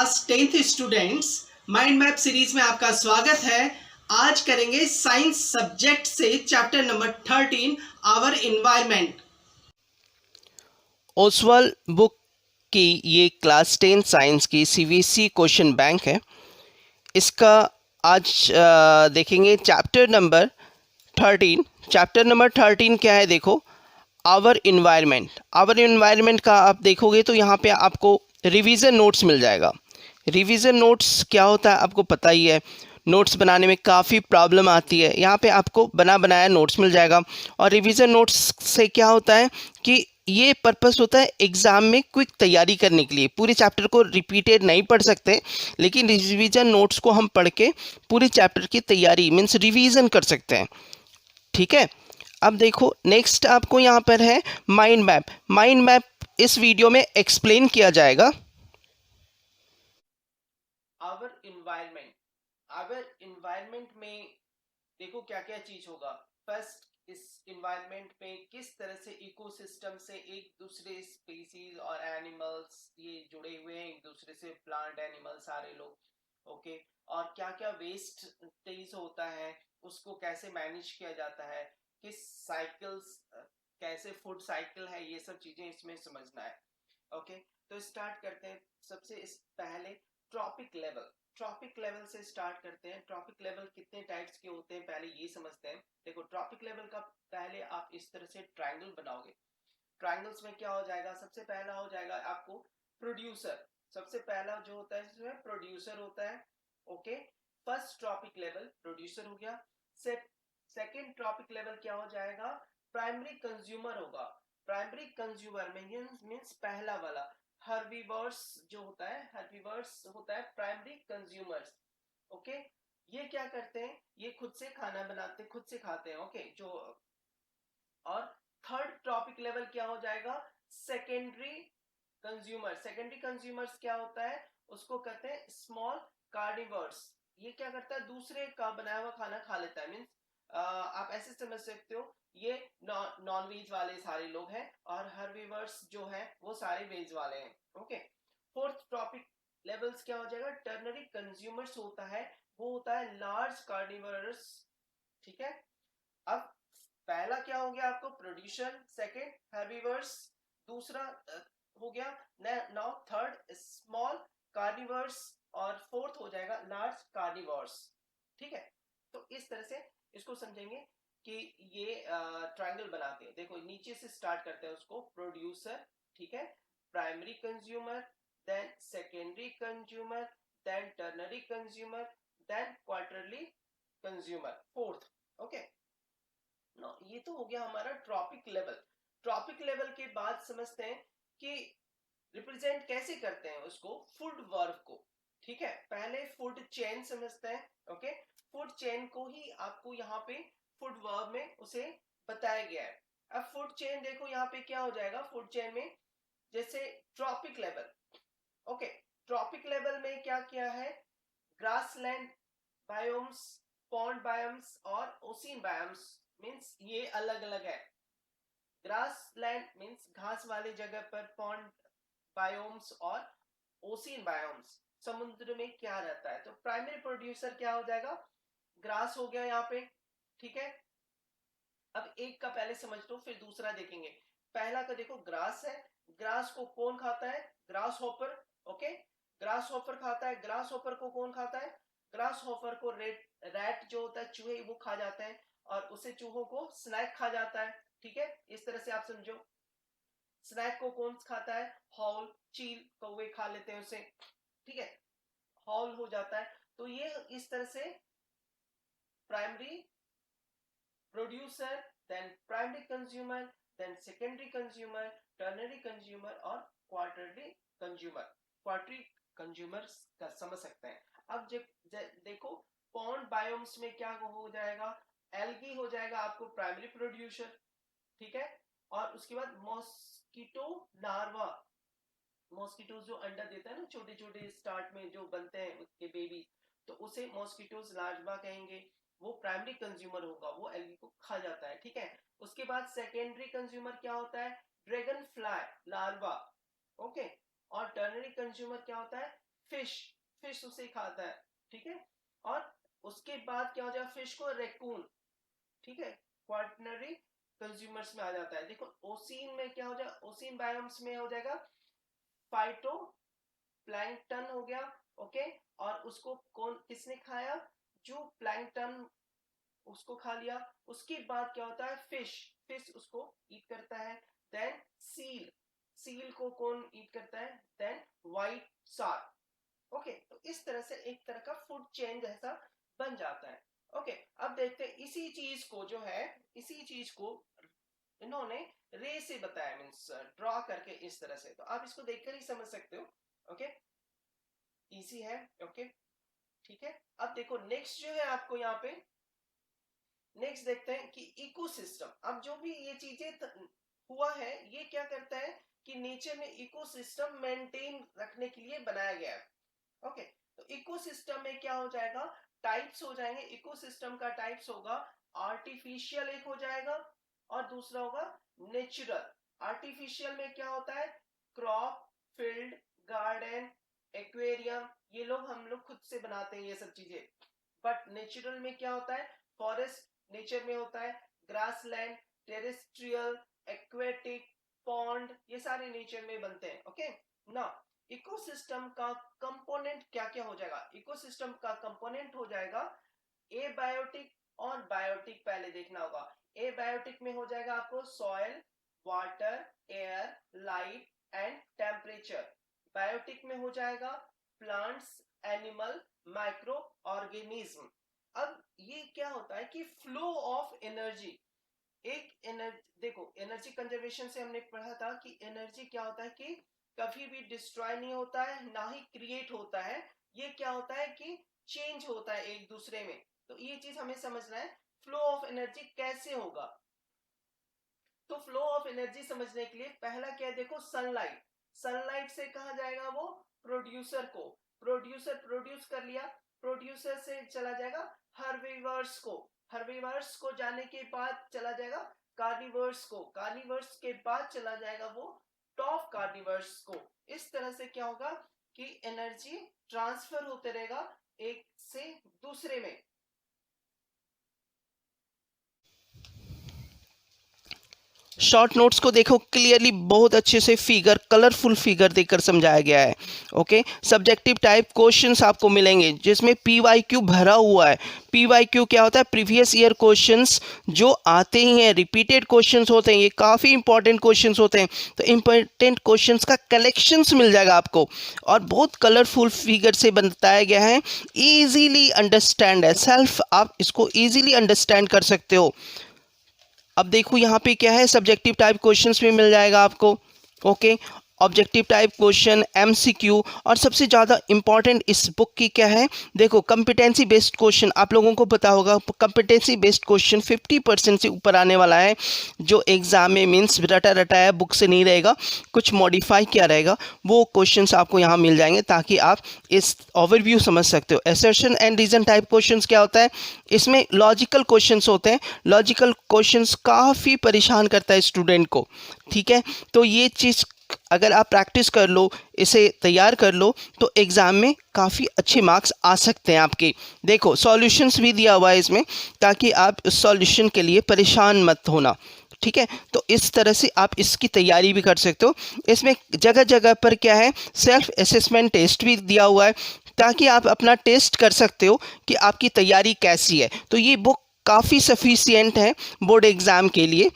Class 10th students, mind map series में आपका स्वागत है। आज करेंगे साइंस सब्जेक्ट से chapter number 13 our environment. Oswaal book की ये क्लास 10 साइंस की सीबीएसई क्वेश्चन बैंक है। इसका आज देखेंगे चैप्टर नंबर 13। चैप्टर नंबर 13 क्या है? देखो, आवर इन्वायरमेंट। आवर इन्वायरमेंट का आप देखोगे तो यहाँ पे आपको रिवीजन नोट्स मिल जाएगा। रिवीजन नोट्स क्या होता है आपको पता ही है। नोट्स बनाने में काफ़ी प्रॉब्लम आती है, यहाँ पे आपको बना बनाया नोट्स मिल जाएगा। और रिवीजन नोट्स से क्या होता है कि ये पर्पस होता है एग्ज़ाम में क्विक तैयारी करने के लिए। पूरे चैप्टर को रिपीटेड नहीं पढ़ सकते, लेकिन रिवीजन नोट्स को हम पढ़ के पूरे चैप्टर की तैयारी मीन्स रिवीजन कर सकते हैं। ठीक है, अब देखो नेक्स्ट आपको यहाँ पर है माइंड मैप। माइंड मैप इस वीडियो में एक्सप्लेन किया जाएगा। आवर इन्वायरमेंट में देखो क्या क्या चीज होगा। फर्स्ट, इस इन्वायरमेंट में किस तरह से इकोसिस्टम से एक दूसरे स्पीसीज और एनिमल्स ये जुड़े हुए हैं, एक दूसरे से प्लांट एनिमल सारे लोग। ओके, और क्या क्या वेस्ट तेज होता है उसको कैसे मैनेज किया जाता है, किस साइकिल्स कैसे फूड साइकिल है, ये सब चीजें इसमें समझना है। ओके, तो स्टार्ट करते हैं। सबसे पहले ट्रॉपिक लेवल से स्टार्ट करते हैं। ट्रॉपिक लेवल कितने टाइप्स के होते हैं पहले ये समझते हैं। देखो, ट्रॉपिक लेवल का पहले आप इस तरह से ट्रायंगल बनाओगे। ट्रायंगल्स में क्या हो जाएगा, सबसे पहला हो जाएगा आपको प्रोड्यूसर। सबसे पहला जो होता है इसमें प्रोड्यूसर होता है। Okay, first trophic level producer हो गया। सेकेंड ट्रॉपिक लेवल क्या हो जाएगा, प्राइमरी कंज्यूमर होगा। प्राइमरी कंज्यूमर मींस पहला वाला हर्बीवर्स जो होता है, हर्बीवर्स होता है प्राइमरी कंज्यूमर्स। ओके, ये क्या करते हैं, ये खुद से खाना बनाते, खुद से खाते हैं। ओके, जो और थर्ड ट्रॉपिक लेवल क्या हो जाएगा, सेकेंडरी कंज्यूमर। सेकेंडरी कंज्यूमर्स क्या होता है, उसको कहते हैं स्मॉल कार्निवर्स। ये क्या करता है, दूसरे का बनाया हुआ खाना खा लेता है। मींस आप ऐसे समझ सकते हो, ये नॉन वेज वाले सारे लोग हैं और हर्बीवर्स जो है वो सारे वेज वाले हैं। ओके, फोर्थ ट्रॉपिक लेवल्स क्या हो जाएगा, टर्नरी कंज्यूमर्स होता है, वो होता है लार्ज कार्निवर्स। ठीक है, अब पहला क्या हो गया आपको, प्रोड्यूसर, सेकंड हर्बीवर्स, दूसरा हो गया, नाउ थर्ड स्मॉल कार्निवर्स, और फोर्थ हो जाएगा लार्ज कार्निवर्स। ठीक है, तो इस तरह से इसको समझेंगे कि ये ट्रायंगल बनाते हैं। देखो नीचे से स्टार्ट करते हैं उसको, प्रोड्यूसर, ठीक है, primary consumer, then secondary consumer, then ternary consumer, then quarterly consumer, fourth. Okay, ये तो हो गया हमारा ट्रॉपिक लेवल। ट्रॉपिक लेवल के बाद समझते हैं कि रिप्रेजेंट कैसे करते हैं उसको, फूड वर्ब को। ठीक है, पहले फूड चेन समझते हैं। ओके, फूड चेन को ही आपको यहाँ पे फूड वर्ब में उसे बताया गया है। अब फूड चेन देखो यहाँ पे क्या हो जाएगा, फूड चेन में जैसे trophic level. Okay, trophic level में क्या किया है, ग्रासलैंड बायोम्स, पॉन्ड बायोम्स और ओशियन बायोम्स, मींस ये अलग अलग है। ग्रासलैंड मींस घास वाले जगह पर, पॉन्ड बायोम्स और ओशियन बायोम्स समुद्र में क्या रहता है। तो प्राइमरी प्रोड्यूसर क्या हो जाएगा, ग्रास हो गया यहाँ पे। ठीक है, अब एक का पहले समझ लो फिर दूसरा देखेंगे। पहला का देखो ग्रास है, ग्रास को कौन खाता है, grass hopper. Okay, grass hopper खाता है। ग्रास हॉपर को कौन खाता है, ग्रास हॉपर को रैट जो होता है, चूहे, वो खा जाता है, और उसे चूहों को स्नैक खा जाता है। ठीक है, इस तरह से आप समझो। स्नैक को कौन खाता है, हॉल, चील, कौवे खा लेते हैं उसे। ठीक है, हॉल हो जाता है। तो ये इस तरह से primary producer, then primary consumer, then secondary consumer, ternary consumer और क्वार्टरली कंज्यूमर। क्वार्टरी कंज्यूमर का समझ सकते हैं। अब जब देखो पॉन्ड बायोम्स में क्या हो जाएगा, एल्गी हो जाएगा आपको प्राइमरी प्रोड्यूसर। ठीक है, और उसके बाद मॉस्किटो लार्वा, मॉस्किटोज जो अंडा देता है ना, छोटे छोटे स्टार्ट में जो बनते हैं उसके बेबी, तो उसे मॉस्किटोज लार्वा कहेंगे। वो प्राइमरी कंज्यूमर होगा, वो एल्गी को खा जाता है। ठीक है, उसके बाद सेकेंडरी कंज्यूमर क्या होता है, ड्रैगन फ्लाई लार्वा। ओके, और टर्नरी कंज्यूमर क्या होता है, फिश, फिश उसे खाता है, ठीक है। और उसके बाद क्या हो जाएगा, फिश को रैकून, ठीक है, क्वाटरनरी कंज्यूमर्स में आ जाता है। देखो ओसीन में क्या हो जाएगा, ओसीन बायोम्स में हो जाएगा फाइटो प्लैंकटन हो गया, ओके। और उसको कौन किसने खाया, जो प्लैंकटन उसको खा लिया। उसके बाद क्या होता है, फिश, फिश उसको ईट करता है। देन सील, सील को कौन ईट करता है, देन व्हाइट शार्क, ओके। तो इस तरह से एक तरह का फूड चेन जैसा बन जाता है, ओके। अब देखते हैं इसी चीज को जो है, इसी चीज को इन्होंने रे से बताया, मींस ड्रॉ करके इस तरह से। तो आप इसको देखकर ही समझ सकते हो, ओके, इजी है, ओके, ठीक है। अब देखो नेक्स्ट जो है आपको यहाँ पे, नेक्स्ट देखते हैं कि इकोसिस्टम। अब जो भी ये चीजें हुआ है, ये क्या करता है कि नेचर में इकोसिस्टम मेंटेन रखने के लिए बनाया गया है, ओके। तो इकोसिस्टम में क्या हो जाएगा, टाइप्स हो जाएंगे। इकोसिस्टम का टाइप्स होगा आर्टिफिशियल, एक हो जाएगा, और दूसरा होगा नेचुरल। आर्टिफिशियल में क्या होता है, क्रॉप, फील्ड, गार्डन, एक्वेरियम, ये लोग हम लोग खुद से बनाते हैं ये सब चीजें। बट नेचुरल में क्या होता है, फॉरेस्ट नेचर में होता है, ग्रासलैंड, टेरेस्ट्रियल, एक्वेटिक, पॉन्ड, ये सारे नेचर में बनते हैं, ओके ना। इकोसिस्टम का कंपोनेंट क्या क्या हो जाएगा, इकोसिस्टम का कंपोनेंट हो जाएगा एबायोटिक और बायोटिक। पहले देखना होगा, एबायोटिक में हो जाएगा आपको soil, water, air, light and temperature. Biotic में हो जाएगा प्लांट्स, एनिमल, माइक्रो ऑर्गेनिज्म। अब ये क्या होता है कि फ्लो ऑफ एनर्जी, एक एनर्जी, देखो एनर्जी कंजर्वेशन से हमने पढ़ा था कि एनर्जी क्या होता है कि कभी भी डिस्ट्रॉय नहीं होता है, ना ही क्रिएट होता है। ये क्या होता है कि चेंज होता है एक दूसरे में। तो ये चीज हमें समझना है, फ्लो ऑफ एनर्जी कैसे होगा। तो फ्लो ऑफ एनर्जी समझने के लिए पहला क्या है, देखो सनलाइट, सनलाइट से कहा जाएगा वो प्रोड्यूसर को, प्रोड्यूसर प्रोड्यूस कर लिया, प्रोड्यूसर से चला जाएगा हर्बिवर्स को, हर्बिवर्स को जाने के बाद चला जाएगा कार्निवर्स को, कार्निवर्स के बाद चला जाएगा वो टॉप कार्निवर्स को। इस तरह से क्या होगा कि एनर्जी ट्रांसफर होते रहेगा एक से दूसरे में। शॉर्ट नोट्स को देखो क्लियरली, बहुत अच्छे से फिगर, कलरफुल फिगर देकर समझाया गया है, ओके। सब्जेक्टिव टाइप क्वेश्चंस आपको मिलेंगे जिसमें पीवाईक्यू भरा हुआ है। पीवाईक्यू क्या होता है, प्रीवियस ईयर क्वेश्चंस जो आते ही हैं, रिपीटेड क्वेश्चंस होते हैं, ये काफ़ी इंपॉर्टेंट क्वेश्चंस होते हैं। तो इंपॉर्टेंट क्वेश्चंस का कलेक्शंस मिल जाएगा आपको, और बहुत कलरफुल फिगर से बताया गया है, ईजीली अंडरस्टैंड है, सेल्फ आप इसको ईजीली अंडरस्टैंड कर सकते हो। अब देखो यहाँ पे क्या है, सब्जेक्टिव टाइप क्वेश्चंस में मिल जाएगा आपको, okay. Objective type question, MCQ, और सबसे ज़्यादा इंपॉर्टेंट इस बुक की क्या है, देखो कॉम्पिटेंसी बेस्ड क्वेश्चन। आप लोगों को पता होगा कॉम्पिटेंसी बेस्ड क्वेश्चन 50% से ऊपर आने वाला है, जो एग्जाम में मीन्स रटा रटाया बुक से नहीं रहेगा, कुछ मॉडिफाई किया रहेगा, वो क्वेश्चंस आपको यहाँ मिल जाएंगे ताकि आप इस ओवरव्यू समझ सकते हो। Assertion and reason type questions क्या होता है, इसमें लॉजिकल क्वेश्चंस होते हैं। लॉजिकल क्वेश्चंस काफ़ी परेशान करता है स्टूडेंट को, ठीक है। तो ये चीज़ अगर आप प्रैक्टिस कर लो, इसे तैयार कर लो, तो एग्ज़ाम में काफ़ी अच्छे मार्क्स आ सकते हैं आपके। देखो सॉल्यूशंस भी दिया हुआ है इसमें, ताकि आप इस सॉल्यूशन के लिए परेशान मत होना, ठीक है। तो इस तरह से आप इसकी तैयारी भी कर सकते हो। इसमें जगह जगह पर क्या है, सेल्फ असेसमेंट टेस्ट भी दिया हुआ है, ताकि आप अपना टेस्ट कर सकते हो कि आपकी तैयारी कैसी है। तो ये बुक काफ़ी सफिशिएंट है बोर्ड एग्ज़ाम के लिए।